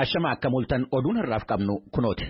Ashama akka mul'atan oduun har'aaf qabnu kunooti.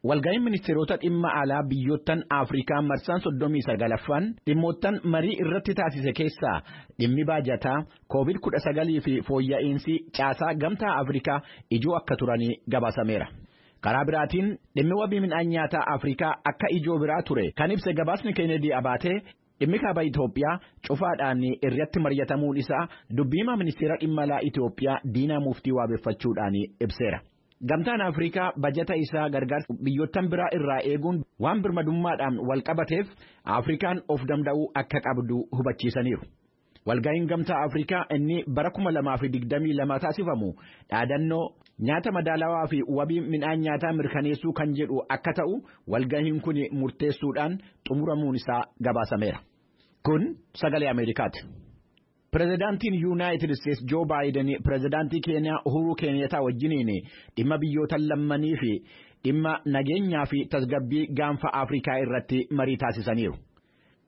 Walga'iin ministeerota dhimma alaa biyyoottan Afrikaa marsaan 39ffaan dhimmoottan marii irratti taasise keessaa dhimmi baajataa COVID-19 fi fooyya'insi caasaa gamtaa Afrikaa ijoo akka turanii gabaasameera. Karaa biraatiin dhimmi wabii midhaan nyaataa Afrikaa akka ijoo biraa ture kan ibse gabaasni Kennedy Abaatee dhimmi kaaba Itoophiyaa cufaadhaan irratti mari'atamuun isaa dubbiima ministeera dhimma alaa Itoophiyaa Diinaa Muftii waabeffachuudhaan ibseera. Gamtaan Afrikaa bajata isaa gargaarsa biyyoottan biraa irraa eeguun waan birmadummaadhaan wal qabateef Afrikaan of danda'uu akka qabdu hubachiisaniiru. Walga'iin gamtaa Afrikaa inni bara 2022 taasifamu dhaadannoo nyaata madaalawaa fi wabii midhaan nyaataa mirkaneessuu kan jedhu akka ta'u walga'iin kun murteessuudhaan xumuramuun isaa gabaasameera. Kun sagalee Ameerikaati. Pireezidaantiin Yuunaayitid Steets Joo Baayiden pireezidaantii Keeniyaa Uhuru Keeniyaataa wajjiniin dhimma biyyoota lammanii fi dhimma nageenyaa fi tasgabbii gaanfa Afrikaa irratti marii taasisaniiru.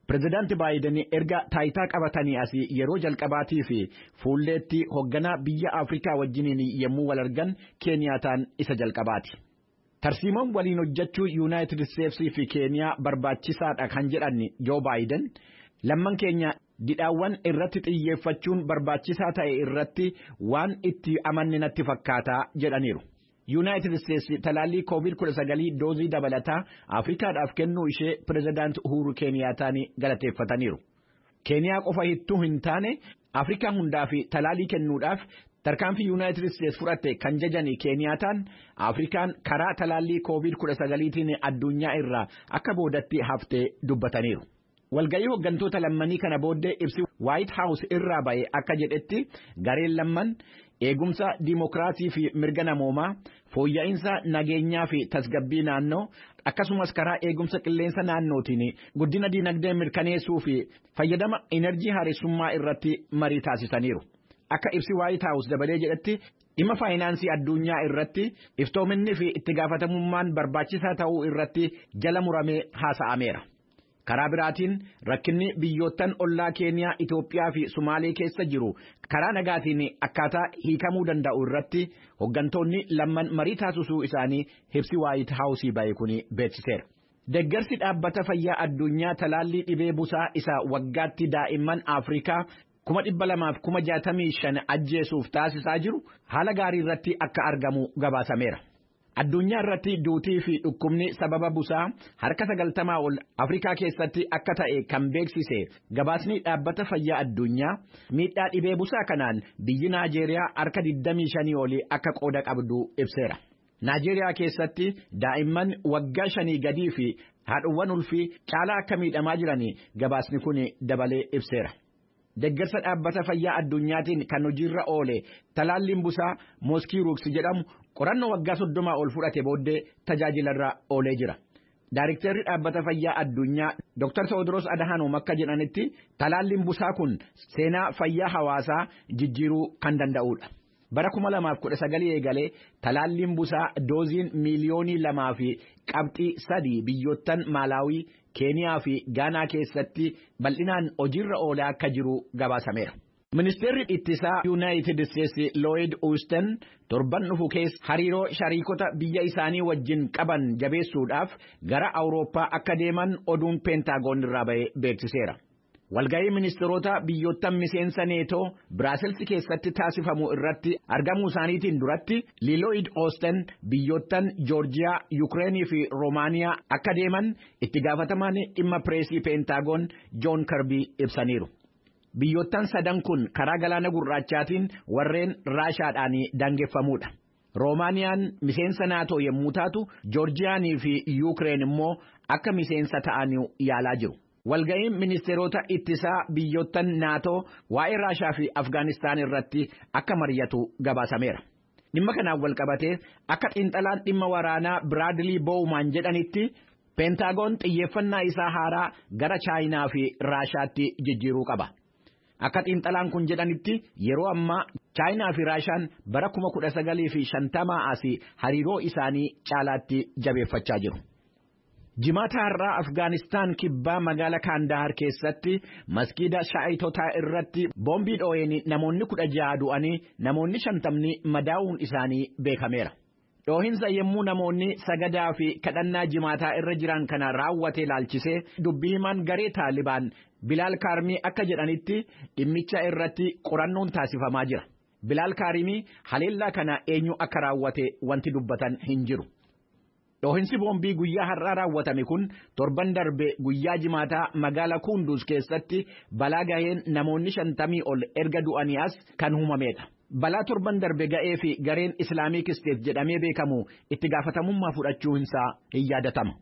Pireezidaantii Baayiden erga taayitaa qabatanii asii yeroo jalqabaatii fi fuulleetti hoogganaa biyya Afrikaa wajjiniin yommuu wal argan Keeniyaataan isa jalqabaati. Tarsiimoon waliin hojjechuu Yuunaayitid Steetsii fi Keeniyaa barbaachisaadha kan jedhan Joo Baayiden lamman keenya didhaawwan irratti xiyyeeffachuun barbaachisaa ta'e irratti waan itti amanne natti fakkaataa jedhaniiru. Yuunaayitid Steets talaallii COVID-19 doozii dabalataa Afrikaadhaaf kennuu ishee pireezidaanti Uhuru Keeniyaataan galateeffataniiru. Keeniyaa qofa hittuu hin taane Afrikaa hundaa fi talaallii kennuudhaaf tarkaanfii Yuunaayitid Steets fudhatte kan jajani Keeniyaataan Afrikaan karaa talaallii COVID-19tiin addunyaa irraa akka boodatti haftee dubbataniiru. Walga'ii hooggantoota lammanii kana booddee ibsi White House irraa ba'e akka jedhetti gareen lamman eegumsa diimokiraasii fi mirga namoomaa fooyya'insa nageenyaa fi tasgabbii naannoo akkasumas karaa eegumsa qilleensa naannootiin guddina diinagdee mirkaneessuu fi fayyadama enerjii haaressummaa irratti marii taasisaniiru. Akka ibsi White House dabalee jedhetti dhimma faayinaansii addunyaa irratti iftoominni fi itti gaafatamummaan barbaachisaa ta'uu irratti jala muramee haasa'ameera. Karaa biraatiin rakkinni biyyoottan ollaa Keeniyaa, Itoophiyaa fi Sumaalee keessa jiru karaa nagaatiin akkaataa hiikamuu danda'u irratti hooggantoonni lamman marii taasisuu isaanii ibsi White House ba'e kun beeksiseera. Deeggarsi dhaabbata fayyaa addunyaa talaallii dhibee busaa isa waggaatti daa'imman Afrikaa 265,000 ajjeesuuf taasisaa jiru haala gaarii irratti akka argamu gabaasameera. Addunyaa irratti duutii fi dhukkubni sababa busaa harka 90 ol Afrikaa keessatti akka ta'e kan beeksise gabaasni dhaabbata fayyaa addunyaa miidhaa dhibee busaa kanaan biyyi Naajeeriyaa harka 25 olii akka qooda qabdu ibseera. Naajeeriyaa keessatti daa'imman waggaa 5 gadii fi haadhawwan ulfii caalaa akka miidhamaa jiran gabaasni kun dabalee ibseera. Deeggarsa dhaabbata fayyaa addunyaatiin kan hojiirra oole talaalliin busaa Moskiiruuks jedhamu qorannoo waggaa 30 ol fudhate booddee tajaajilarra oolee jira. Daayiriktarri dhaabbata fayyaa addunyaa Dr. Tewodiroos Adhaanoom akka jedhanitti talaalliin busaa kun seenaa fayyaa hawaasaa jijjiiruu kan danda'udha. Bara 2019 eegalee talaalliin busaa dooziin miliyoonii 2 fi qabxii 3 biyyoottan Maalaawii, Keeniyaa fi Gaanaa keessatti bal'inaan hojiirra oolaa akka jiru gabaasameera. Ministeerri ittisaa Yuunaayitid Steets Lloyd Austin torban dhufu keessa hariiroo shariikota biyya isaanii wajjin qaban jabeessuudhaaf gara Awurooppaa akka deeman oduun Peentaagoon irraa ba'e beeksiseera. Walga'ii ministeerota biyyoottan miseensa neetoo Biraasels keessatti taasifamu irratti argamuu isaaniitiin duratti Lloyd Austin biyyoottan Joorjiyaa, Yuukireenii fi Roomaaniyaa akka deeman itti gaafatamaan dhimma pireesii Peentaagoon Joon Kirbii ibsaniiru. Biyyoottan sadan kun karaa galaana gurraachaatiin warreen Raashaadhaan daangeffamuudha. Roomaaniyaan miseensa naatoo yommuu taatu Joorjiyaanii fi Yuukireen immoo akka miseensa ta'an yaalaa jiru. Walga'iin ministeerota ittisaa biyyoottan naatoo waa'ee Raashaa fi Afgaanistaan irratti akka mari'atu gabaasameera. Dhimma kanaan wal qabatee akka xiinxalaan dhimma waraanaa Biraadlii Bowman jedhanitti Peentaagoon xiyyeeffannaa isaa haaraa gara Chaayinaa fi Raashaatti jijjiiruu qaba. Akka xiinxalaan kun jedhanitti yeroo ammaa Chaayinaa fi Raashaan bara 1950 asii hariiroo isaanii caalaatti jabeeffachaa jiru. Jimaata har'aa Afgaanistaan kibbaa magaala Kaandahar keessatti maskiida shaayitotaa irratti boombii dhoo'een namoonni 16 du'anii namoonni 50 madaa'uun isaanii beekameera. Dhoohinsa yemmuu namoonni sagadaa fi kadhannaa jimaataa irra jiran kana raawwatee laalchisee dubbii himaan garee Taalibaan Bilaal Kaarmii akka jedhanitti dhimmicha irratti qorannoon taasifamaa jira. Bilaal Kaarmii haleellaa kana eenyu akka raawwate wanti dubbatan hin jiru. Dhoohinsi boombii guyyaa har'aa raawwatame kun torban darbe guyyaa jimaataa magaala Kunduz keessatti balaa gaheen namoonni 50 ol erga du'anii as kan uumamedha. Balaa torban darbe ga'ee fi gareen Islaamic State jedhamee beekamu itti gaafatamummaa fudhachuunsaa hin yaadatama.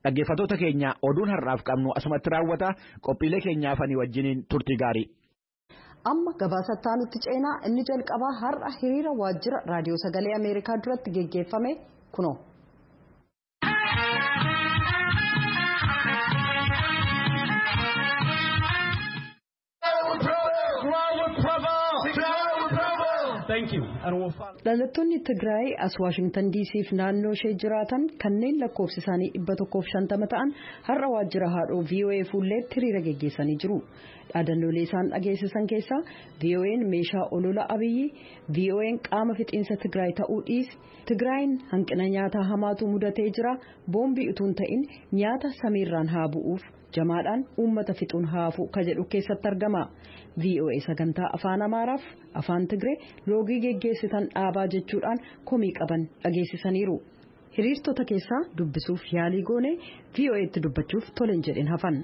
Dhaggeeffattoota keenya oduun har'aaf qabnu asumatti raawwata. Qophiilee keenyaaf ani wajjiniin turtii gaarii. Amma gabaasattaa nutti ceenaa inni jalqabaa har'a hiriira waajjira raadiyoo sagalee Ameerikaa duratti geggeeffame kunoo. Dhalattoonni Tigraay as Waashingtan DC fi naannoo ishee jiraatan kanneen lakkoofsi isaanii 150 ta'an har'a waajjira haadhoo VOA fuulleetti hiriira geggeessanii jiru. Dhaadannoolee isaan dhageessisan keessaa VOA'n meeshaa olola abiyyi, VOA'n qaama fixiinsa Tigraay ta'uu dhiisi, Tigraayin hanqina nyaataa hamaatu mudatee jira, boombii utuu hin ta'in nyaata samiirraan haa bu'uuf. Jamaadhaan uummata fixuun haafu ka jedhu keessatti argama. VOA sagantaa afaan Amaaraaf afaan Tigree loogii geggeessitan dhaabaa jechuudhaan komii qaban dhageessisaniiru. Hiriirtota keessaa dubbisuuf yaalii goone VOA'tti dubbachuuf toleen jedhin hafan.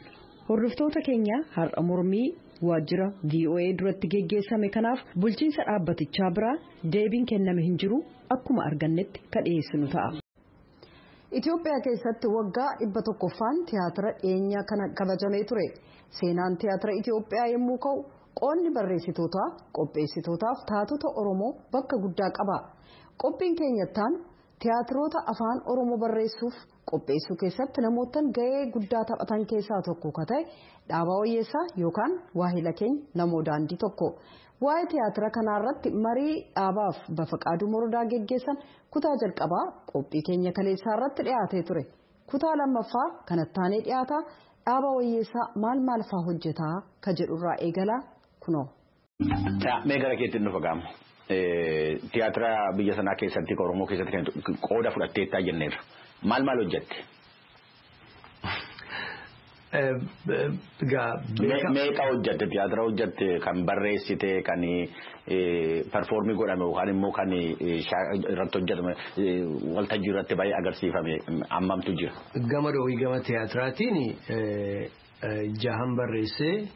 Hordoftoota keenya har'a mormii waajjira VOA duratti geggeessame kanaaf bulchiinsa dhaabbatichaa biraa deebiin kenname hin jiru akkuma argannetti ka dhiyeessinu ta'a. Itoophiyaa keessatti waggaa 100ffaan tiyaatira dhiyeenyaa kana kabajamee ture. Seenaan tiyaatira Itoophiyaa yommuu ka'u qoonni barreessitootaa, qopheessitootaaf taatota Oromoo bakka guddaa qaba. Qophiin keenyattaan tiyaatiroota afaan Oromoo barreessuuf qopheessuu keessatti namootaan gahee guddaa taphatan keessaa tokko ka ta'e Dhaabaa Wayyeessaa yookaan waahila keenya Namoo Daandii tokko. Waa'ee tiyaatira kanaarratti marii dhaabaaf Bafaqaaduu Morodaa geggeessan kutaa jalqabaa qophii keenya kaleessaa irratti dhiyaatee ture. Kutaa lammaffaa kanattaanee dhiyaataa Dhaabaa Wayyeessaa maal faa hojjetaa ka jedhurraa eegalaa kunoo. Mee gara keetti nu fagaamu. Tiyaatira biyya sanaa keessatti Oromoo keessatti qooda fudhatteettaa jenneerra. Maal hojjette? Meeqa hojjette tiyaatira hojjette kan barreessite kan performii godhame yookaan immoo kan irratti hojjetame waltajjii irratti baay'ee agarsiifame ammamtu jira. Gama tiyaatiraatiin 6 barreessee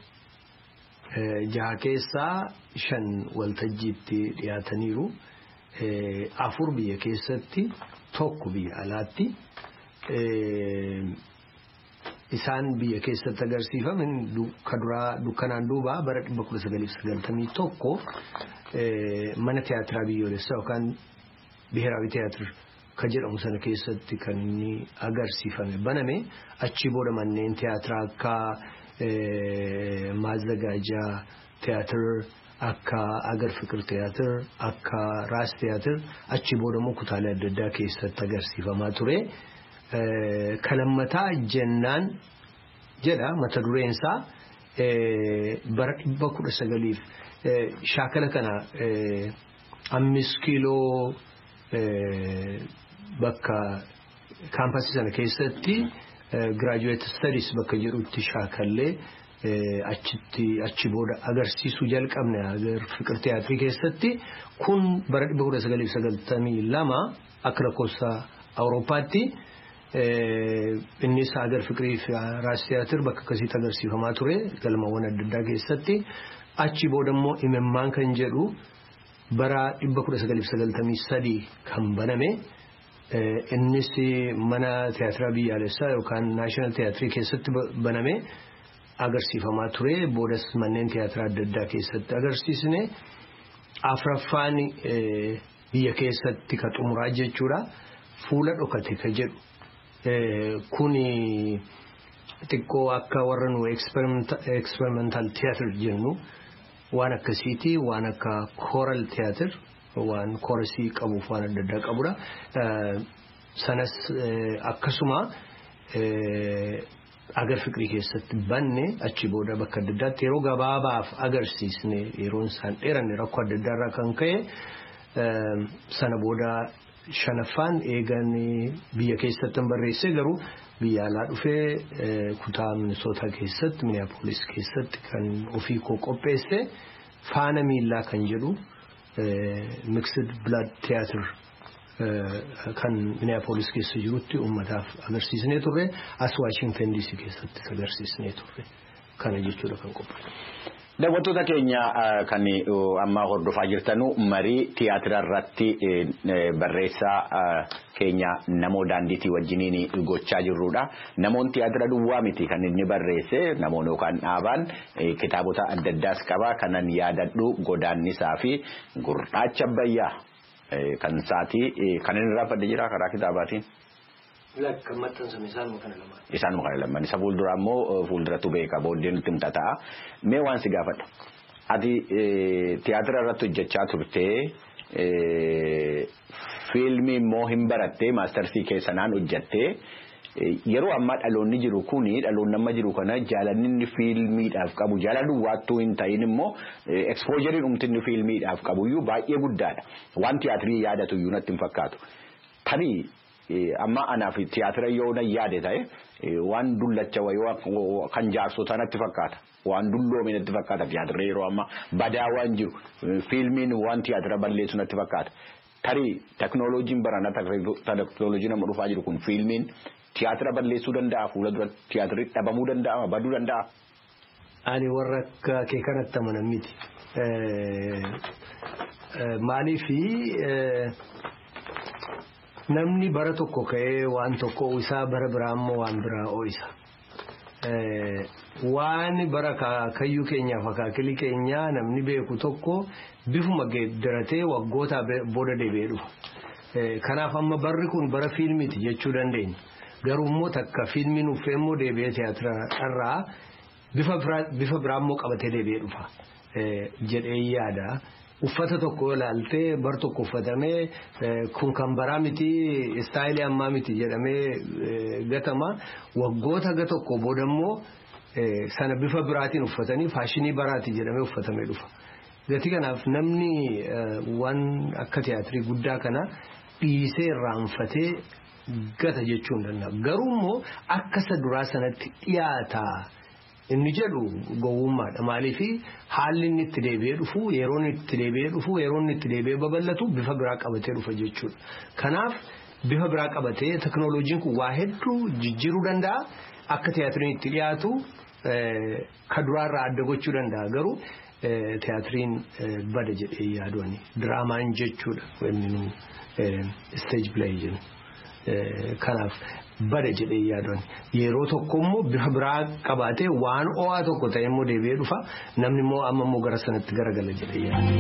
6 keessaa 5 waltajjiitti dhiyaataniiru 4 biyya keessatti 1 biyya alaatti. Isaan biyya keessatti agarsiifaman dukkanaan duubaa bara 1991 mana tiyaatiraa biyyoolessaa yookaan biheraawi tiyaatir ka jedhamu sana keessatti kan inni agarsiifame baname achi booda manneen tiyaatiraa akka Maazagaajaa tiyaatir akka Agar Fikir tiyaatir akka Raas tiyaatir achi booda immoo kutaalee adda addaa keessatti agarsiifamaa ture. Kalammataa jennaan jedha mata dureensaa bara 1900 shaakala kana 5 kiiloo bakka kaampasii sana keessatti graduate studies bakka jedhutti shaakallee achi booda agarsiisuu jalqabne Agar Fikir tiyaatii keessatti kun bara 1992 akka lakkoofsa Awurooppaatti. Innis Agar Fikirii fi Raas tiyaatir bakka akkasitti agarsiifamaa ture galmawwan adda addaa keessatti achi booda immoo imimmaan kan jedhu bara 1993 kan baname innis mana tiyaatiraa biyyaalessaa yookaan naashinaal tiyaatirii keessatti baname agarsiifamaa ture boodas manneen tiyaatiraa adda addaa keessatti agarsiisne afraffaan biyya keessatti ka xumuraa jechuudha fuula dhokate ka jedhu. Kuni xiqqoo akka warra nu experimental theater jennu waan akkasiiti waan akka choral theater waan chorusii qabuuf waan adda addaa qabudha. Sanas akkasuma agar fikrii keessatti banne achi booda bakka adda addaatti yeroo gabaabaaf agarsiisne yeroon isaan dheeranne rakkoo adda addaarraa kan ka'e sana booda shanaffaan eeganii biyya keessatti barreessee garuu biyya alaa dhufee kutaa Minnesota keessatti Minneapolis keessatti kan ofii koo qopheesse faana miillaa kan jedhu mixed blood theater kan Minneapolis keessa jirutti uummataaf agarsiisnee turre as Washington DC keessatti agarsiisnee turre kana jechuudha kan qophaa'e. Daawwattoota keenya kan amma hordofaa jirtanu marii tiyaatira irratti barreessaa keenya namoo daandiitii wajjiniin gochaa jirrudha. Namoon tiyaatira duwwaa miti kan inni barreesse namoon yookaan dhaabaan kitaabota adda addaas qaba kanan yaadadhu godaannisaa fi gurraacha abbayyaa kan saatii kan inni raafadde jira karaa kitaabaatiin. Lakka maxxansa isaan mukana lamaan isa fuuldura ammoo fuulduratti beeka booddeen nutti himta ta'a. Mee waan si gaafadha. Ati tiyaatira irratti hojjechaa turtee fiilmii immoo hin barattee maastarsii keessanaan hojjettee yeroo ammaa dhaloonni jiru kuni dhaloonni amma jiru kana jaalalli fiilmiidhaaf qabu jaalala waattuu hin ta'in immoo exposure umtinni fiilmiidhaaf qabu iyyuu baay'ee guddaadha. Waan tiyaatirii yaadatu iyyuu natti hin fakkaatu. Tarii amma anaaf tiyaatira yoo na yaade ta'e waan dullacha wayoo kan jaarsota natti fakkaata waan dulloome natti fakkaata tiyaatira yeroo amma badaa waan jiru fiilmiin waan tiyaatira balleessu natti fakkaata tarii teknooloojiin barana teknooloojii nama dhufaa jiru kun fiilmiin tiyaatira balleessuu danda'a fuula dura tiyaatirri dhabamuu danda'a baduu danda'a. Ani warra kee kanatti amanan miti maaliifi namni bara tokko ka'ee waan tokko isaa bara biraa immoo waan biraa ooyisa. Waan bara kayyuu keenyaaf akaakilii keenyaa namni beeku tokko bifuma geeddaratee waggoota booda deebi'ee dhufa. Kanaaf amma barri kun bara fiilmiiti jechuu dandeenya. Garuu immoo takka fiilmiin uffee immoo deebi'ee tiyaatira irraa bifa biraa immoo qabatee deebi'ee dhufa jedhee yaada. Uffata tokko ilaaltee bar tokko uffatamee kun kan baraa miti istaayilii ammaa miti jedhamee gatama waggoota ga tokko booda immoo sana bifa biraatiin uffatanii faashinii baraati jedhamee uffatamee dhufa. Gatii kanaaf namni waan akka tiyaatirii guddaa kana dhiisee irraanfatee gata jechuun danda'a. Garuu immoo akka isa duraa sanatti dhiyaata. Inni jedhu gowwummaadha maaliifi haalli inni itti deebi'ee dhufu yeroon itti deebi'ee dhufu yeroon itti deebi'ee babal'atu bifa biraa qabatee dhufa jechuudha. Kanaaf bifa biraa qabatee teknooloojiin kun waa hedduu jijjiiruu danda'a akka tiyaatiriin itti dhiyaatu ka duraarraa adda gochuu danda'a garuu tiyaatiriin bada jedhee yaaduuni diraamaan jechuudha inni stage play jennu. Kanaaf bada jedhee yaaduun yeroo tokko immoo bifa biraa qabaatee waan ho'aa tokko ta'e immoo deebi'ee dhufa namni immoo amma immoo gara sanatti garagala jedhee yaadu.